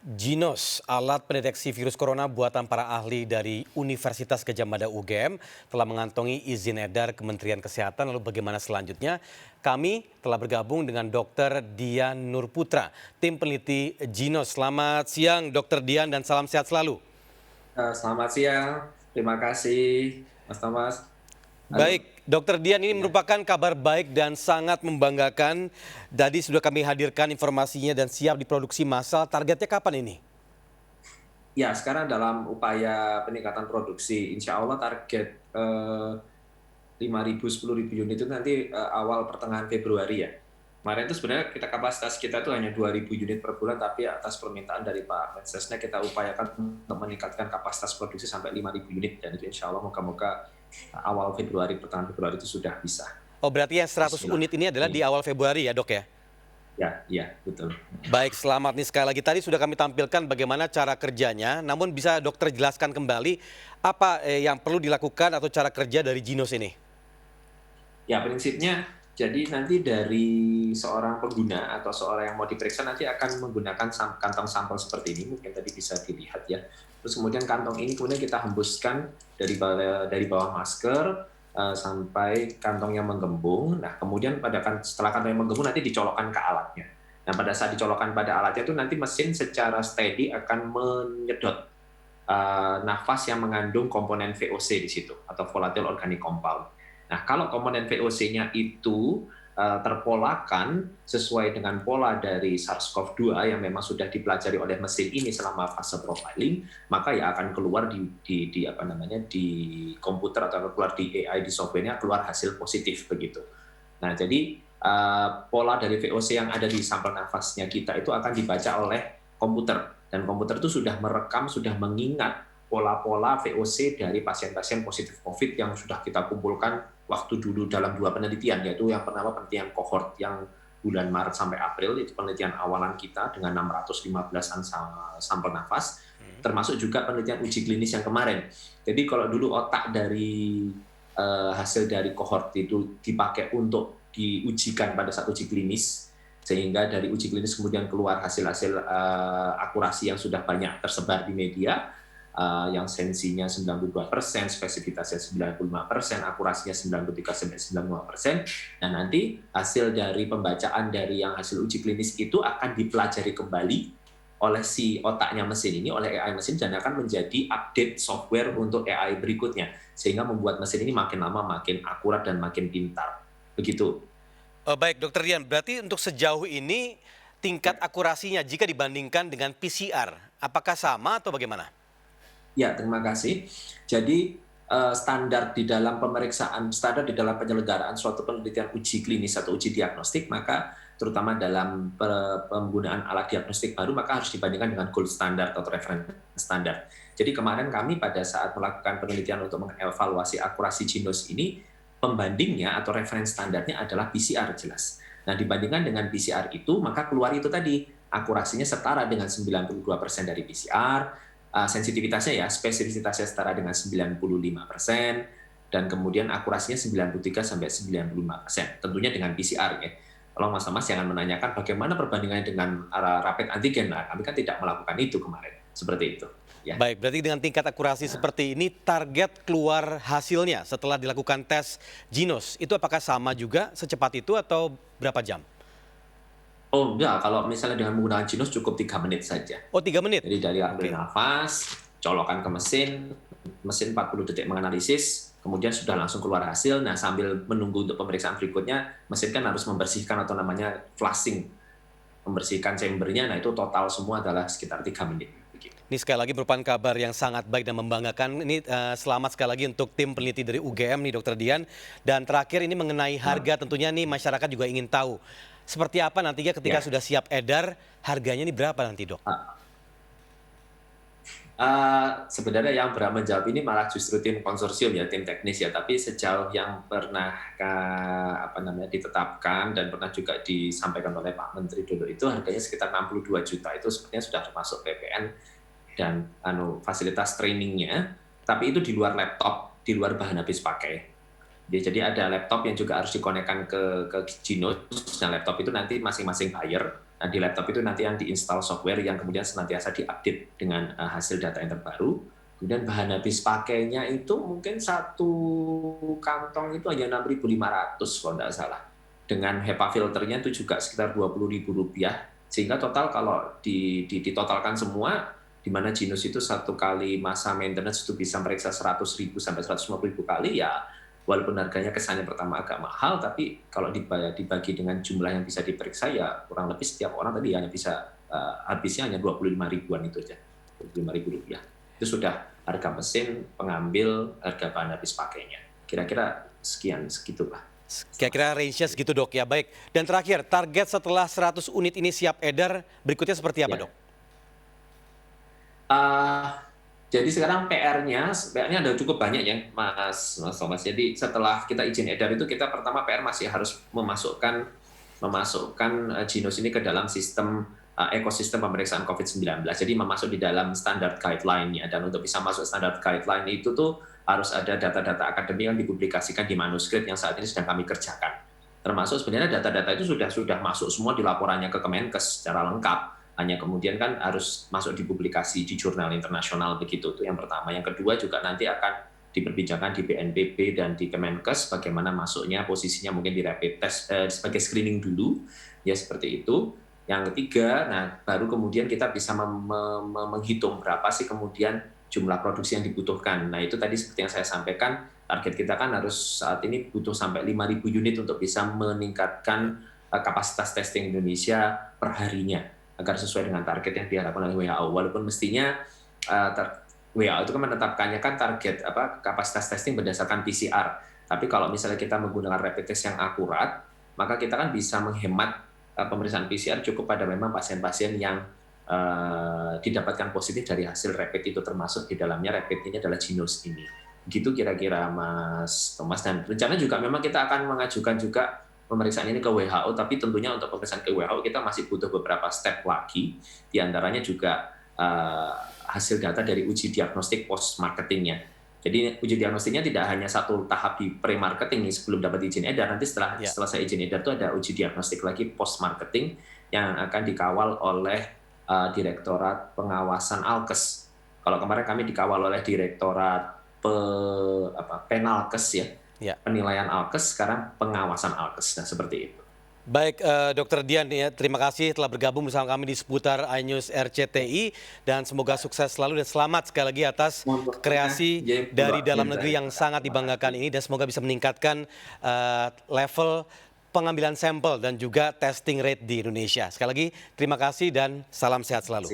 Ginos, alat pendeteksi virus corona buatan para ahli dari Universitas Gadjah Mada UGM telah mengantongi izin edar Kementerian Kesehatan. Lalu bagaimana selanjutnya? Kami telah bergabung dengan Dr. Dian Nurputra, tim peneliti Ginos. Selamat siang Dr. Dian dan salam sehat selalu. Selamat siang, terima kasih Mas Thomas. Halo, Baik, Dr. Dian, ini ya. merupakan kabar baik dan sangat membanggakan. Tadi sudah kami hadirkan informasinya dan siap diproduksi massal. Targetnya kapan ini? Ya, sekarang dalam upaya peningkatan produksi, insya Allah target 5.000, 10.000 unit itu nanti awal pertengahan Februari ya. Kemarin itu sebenarnya kapasitas kita itu hanya 2.000 unit per bulan, tapi atas permintaan dari Pak Mensesnek kita upayakan untuk meningkatkan kapasitas produksi sampai 5.000 unit, dan itu insya Allah moga-moga awal Februari, pertengahan Februari itu sudah bisa. Oh, berarti yang 100 Bismillah. unit ini adalah di awal Februari ya, Dok ya? Ya, ya, betul. Baik, selamat nih sekali lagi. Tadi sudah kami tampilkan bagaimana cara kerjanya, namun bisa dokter jelaskan kembali apa yang perlu dilakukan atau cara kerja dari Ginos ini? Ya, prinsipnya jadi nanti dari seorang pengguna atau seorang yang mau diperiksa nanti akan menggunakan kantong sampel seperti ini, mungkin tadi bisa dilihat ya. Terus kemudian kantong ini kemudian kita hembuskan dari bawah masker sampai kantongnya menggembung. Nah, kemudian setelah kantongnya menggembung nanti dicolokkan ke alatnya. Nah, pada saat dicolokkan pada alatnya itu nanti mesin secara steady akan menyedot nafas yang mengandung komponen VOC di situ atau volatile organic compound. Nah, kalau komponen VOC-nya itu terpolakan sesuai dengan pola dari SARS-CoV-2 yang memang sudah dipelajari oleh mesin ini selama fase profiling, maka ya akan keluar di komputer atau keluar di AI di software-nya keluar hasil positif begitu. Nah, jadi pola dari VOC yang ada di sampel nafasnya kita itu akan dibaca oleh komputer, dan komputer itu sudah merekam, sudah mengingat pola-pola VOC dari pasien-pasien positif COVID yang sudah kita kumpulkan waktu dulu dalam 2 penelitian, yaitu yang pertama penelitian kohort yang bulan Maret sampai April, itu penelitian awalan kita dengan 615-an sampel nafas, termasuk juga penelitian uji klinis yang kemarin. Jadi kalau dulu otak dari hasil dari kohort itu dipakai untuk diujikan pada saat uji klinis, sehingga dari uji klinis kemudian keluar hasil-hasil akurasi yang sudah banyak tersebar di media, yang sensinya 92%, spesifitasnya 95%, akurasinya 93-95%. Nah, nanti hasil dari pembacaan dari yang hasil uji klinis itu akan dipelajari kembali oleh si otaknya mesin ini, oleh AI mesin, dan akan menjadi update software untuk AI berikutnya, sehingga membuat mesin ini makin lama makin akurat dan makin pintar. Begitu. Baik, Dokter Dian, berarti untuk sejauh ini tingkat akurasinya jika dibandingkan dengan PCR, apakah sama atau bagaimana? Ya, terima kasih. Jadi standar di dalam standar di dalam penyelenggaraan suatu penelitian uji klinis atau uji diagnostik, maka terutama dalam penggunaan alat diagnostik baru, maka harus dibandingkan dengan gold standard atau reference standar. Jadi kemarin kami pada saat melakukan penelitian untuk mengevaluasi akurasi Ginos ini, pembandingnya atau reference standarnya adalah PCR jelas. Nah, dibandingkan dengan PCR itu, maka keluar itu tadi, akurasinya setara dengan 92% dari PCR, sensitivitasnya ya, spesifisitasnya setara dengan 95%, dan kemudian akurasinya 93-95%, tentunya dengan PCR ya. Kalau Mas Thomas jangan menanyakan bagaimana perbandingannya dengan rapid antigen, nah kami kan tidak melakukan itu kemarin, seperti itu. Ya. Baik, berarti dengan tingkat akurasi seperti ini, target keluar hasilnya setelah dilakukan tes Ginos, itu apakah sama juga secepat itu atau berapa jam? Oh enggak, kalau misalnya dengan menggunakan Ginos cukup 3 menit saja. Oh, 3 menit? Jadi dari ambil Oke. nafas, colokan ke mesin 40 detik menganalisis, kemudian sudah langsung keluar hasil. Nah, sambil menunggu untuk pemeriksaan berikutnya, mesin kan harus membersihkan atau namanya flushing, membersihkan chambernya. Nah, itu total semua adalah sekitar 3 menit. Begitu. Ini sekali lagi merupakan kabar yang sangat baik dan membanggakan. Ini selamat sekali lagi untuk tim peneliti dari UGM nih, Dokter Dian. Dan terakhir ini mengenai Nah, harga, tentunya nih masyarakat juga ingin tahu. Seperti apa nantinya ketika ya. sudah siap edar, harganya ini berapa nanti, Dok? Sebenarnya yang berhak menjawab ini malah justru tim konsorsium ya, tim teknis ya. Tapi sejauh yang pernah ditetapkan dan pernah juga disampaikan oleh Pak Menteri dulu itu harganya sekitar 62 juta. Itu sebenarnya sudah termasuk PPN dan fasilitas trainingnya. Tapi itu di luar laptop, di luar bahan habis pakai. Jadi ada laptop yang juga harus dikonekkan ke Ginos. Nah, laptop itu nanti masing-masing buyer Nah, di laptop itu nanti yang diinstal software yang kemudian senantiasa diupdate dengan hasil data yang terbaru. Kemudian bahan habis pakainya itu mungkin satu kantong itu hanya 6.500 kalau tidak salah. Dengan HEPA filternya itu juga sekitar Rp20.000. Sehingga total kalau ditotalkan semua, di mana Genus itu satu kali masa maintenance itu bisa meriksa 100.000 sampai 150.000 kali, ya walaupun harganya kesannya pertama agak mahal, tapi kalau dibagi dengan jumlah yang bisa diperiksa, ya kurang lebih setiap orang tadi hanya bisa habisnya hanya 25 ribuan itu aja, Rp25.000. Itu sudah harga mesin, pengambil, harga bahan habis pakainya. Kira-kira sekian, segitulah. Kira-kira range-nya segitu dok ya, baik. Dan terakhir, target setelah 100 unit ini siap edar, berikutnya seperti apa Ya. dok? Jadi sekarang PR-nya ada cukup banyak ya, Mas Thomas. Jadi setelah kita izin edar itu, kita pertama PR masih harus memasukkan Genus ini ke dalam sistem ekosistem pemeriksaan COVID-19. Jadi memasuk di dalam standar guideline-nya. Dan untuk bisa masuk standar guideline itu tuh harus ada data-data akademik yang dipublikasikan di manuskrip yang saat ini sedang kami kerjakan. Termasuk sebenarnya data-data itu sudah masuk semua di laporannya ke Kemenkes secara lengkap. Hanya kemudian kan harus masuk di publikasi di jurnal internasional begitu. Itu yang pertama. Yang kedua juga nanti akan diperbincangkan di BNPB dan di Kemenkes bagaimana masuknya, posisinya mungkin di rapid test sebagai screening dulu, ya seperti itu. Yang ketiga, nah baru kemudian kita bisa menghitung berapa sih kemudian jumlah produksi yang dibutuhkan. Nah itu tadi seperti yang saya sampaikan, target kita kan harus saat ini butuh sampai 5.000 unit untuk bisa meningkatkan kapasitas testing Indonesia per harinya, agar sesuai dengan target yang diharapkan oleh WHO. Walaupun mestinya WHO itu kan menetapkannya kan target kapasitas testing berdasarkan PCR. Tapi kalau misalnya kita menggunakan rapid test yang akurat, maka kita kan bisa menghemat pemeriksaan PCR cukup pada memang pasien-pasien yang didapatkan positif dari hasil rapid itu, termasuk di dalamnya rapid ini adalah Genus ini. Gitu kira-kira Mas Thomas. Dan rencana juga memang kita akan mengajukan juga pemeriksaan ini ke WHO, tapi tentunya untuk pemeriksaan ke WHO kita masih butuh beberapa step lagi, diantaranya juga hasil data dari uji diagnostik post-marketingnya. Jadi uji diagnostiknya tidak hanya satu tahap di pre-marketing sebelum dapat izin edar, nanti setelah saya izin edar itu ada uji diagnostik lagi post-marketing yang akan dikawal oleh Direktorat Pengawasan Alkes. Kalau kemarin kami dikawal oleh Direktorat Penalkes ya. Penilaian Alkes, sekarang pengawasan Alkes. Nah, seperti itu. Baik, Dr. Dian, ya, terima kasih telah bergabung bersama kami di seputar iNews RCTI dan semoga sukses selalu dan selamat sekali lagi atas kreasi dari dalam negeri yang sangat dibanggakan ini dan semoga bisa meningkatkan level pengambilan sampel dan juga testing rate di Indonesia. Sekali lagi terima kasih dan salam sehat selalu.